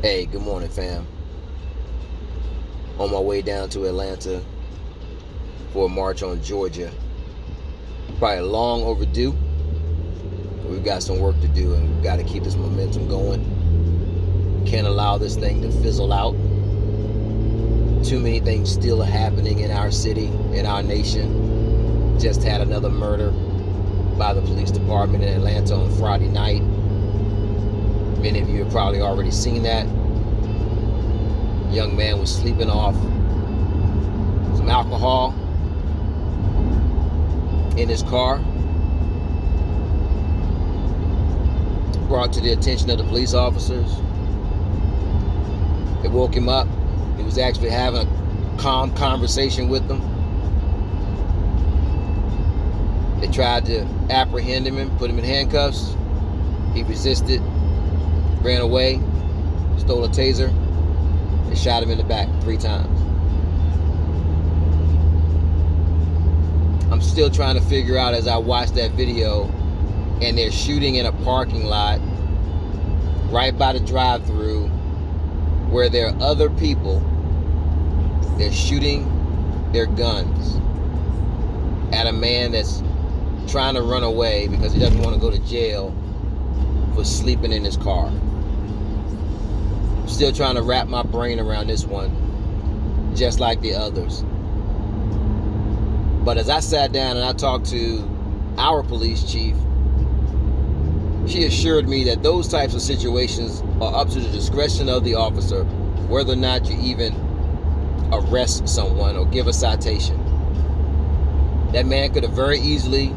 Hey, good morning, fam. On my way down to Atlanta for a march on Georgia. Probably long overdue. But we've got some work to do, and we've got to keep this momentum going. Can't allow this thing to fizzle out. Too many things still are happening in our city, in our nation. Just had another murder by the police department in Atlanta on Friday night. Many of you have probably already seen that. Young man was sleeping off some alcohol in his car. Brought to the attention of the police officers. They woke him up. He was actually having a calm conversation with them. They tried to apprehend him and put him in handcuffs. He resisted, ran away, stole a taser, and shot him in the back 3 times. I'm still trying to figure out as I watch that video, and they're shooting in a parking lot right by the drive-thru where there are other people. They're shooting their guns at a man that's trying to run away because he doesn't want to go to jail for sleeping in his car. I'm still trying to wrap my brain around this one, just like the others. But as I sat down and I talked to our police chief, she assured me that those types of situations are up to the discretion of the officer, whether or not you even arrest someone or give a citation. That man could have very easily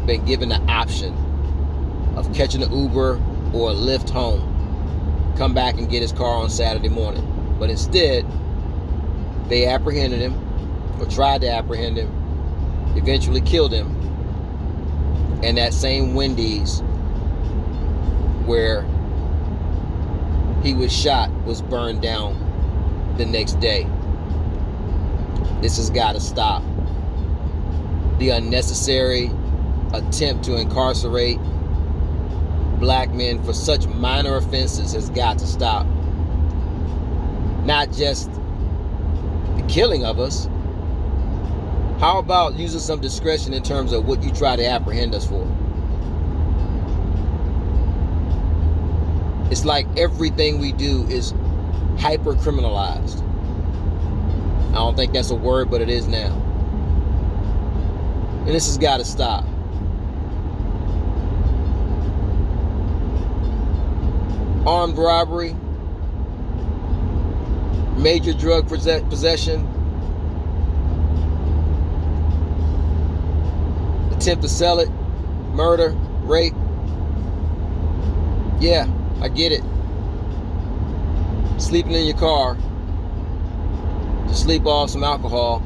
been given the option of catching an Uber or a Lyft home, come back and get his car on Saturday morning. But instead, they apprehended him, or tried to apprehend him, eventually killed him, and that same Wendy's where he was shot was burned down the next day. This has got to stop. The unnecessary attempt to incarcerate black men for such minor offenses has got to stop. Not just the killing of us. How about using some discretion in terms of what you try to apprehend us for? It's like everything we do is hyper-criminalized. I don't think that's a word, but it is now. And this has got to stop. Armed robbery, major drug possession, attempt to sell it, murder, rape. Yeah, I get it. Sleeping in your car to sleep off some alcohol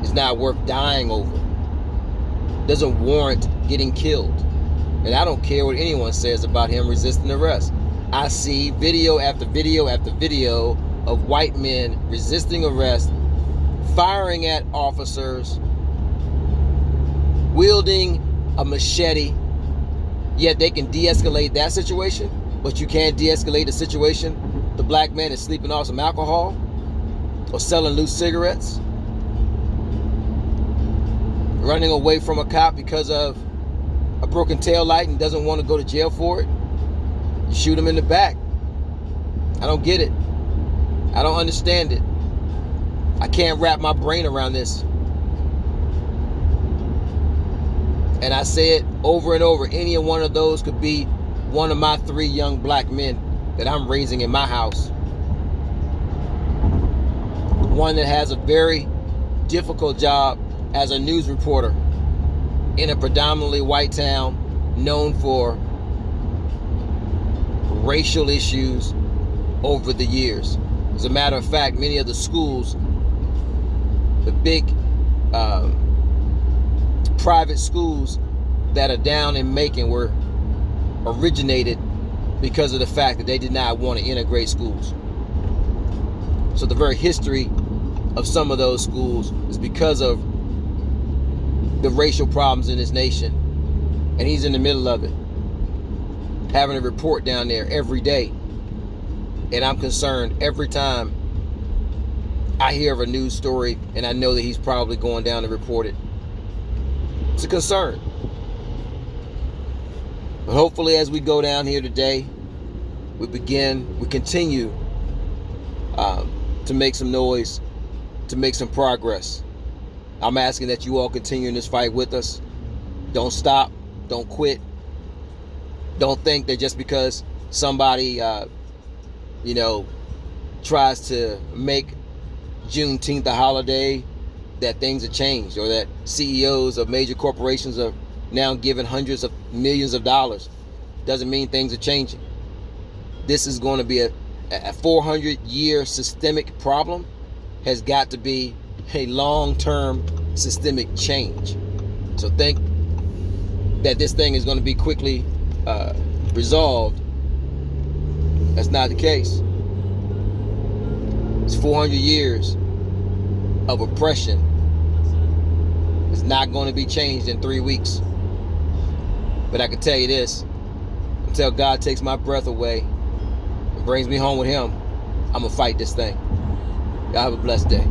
is not worth dying over. Doesn't warrant getting killed. And I don't care what anyone says about him resisting arrest. I see video after video after video of white men resisting arrest, firing at officers, wielding a machete, yet they can de-escalate that situation, but you can't de-escalate the situation the black man is sleeping off some alcohol or selling loose cigarettes, running away from a cop because of a broken tail light and doesn't want to go to jail for it. You shoot him in the back. I don't get it. I don't understand it. I can't wrap my brain around this. And I say it over and over. Any one of those could be one of my 3 young black men that I'm raising in my house. One that has a very difficult job as a news reporter in a predominantly white town known for racial issues over the years. As a matter of fact, many of the schools, the big private schools that are down in Macon were originated because of the fact that they did not want to integrate schools. So the very history of some of those schools is because of the racial problems in this nation. And he's in the middle of it, having to report down there every day. And I'm concerned every time I hear of a news story and I know that he's probably going down to report it. It's a concern. But hopefully as we go down here today, we continue to make some noise, to make some progress. I'm asking that you all continue in this fight with us. Don't stop. Don't quit. Don't think that just because somebody, tries to make Juneteenth a holiday, that things have changed, or that CEOs of major corporations are now given hundreds of millions of dollars. Doesn't mean things are changing. This is going to be a 400-year systemic problem. Has got to be a long-term systemic change. So think that this thing is going to be quickly resolved. That's not the case. It's 400 years of oppression. It's not going to be changed in 3 weeks. But I can tell you this, until God takes my breath away and brings me home with him, I'm going to fight this thing. Y'all have a blessed day.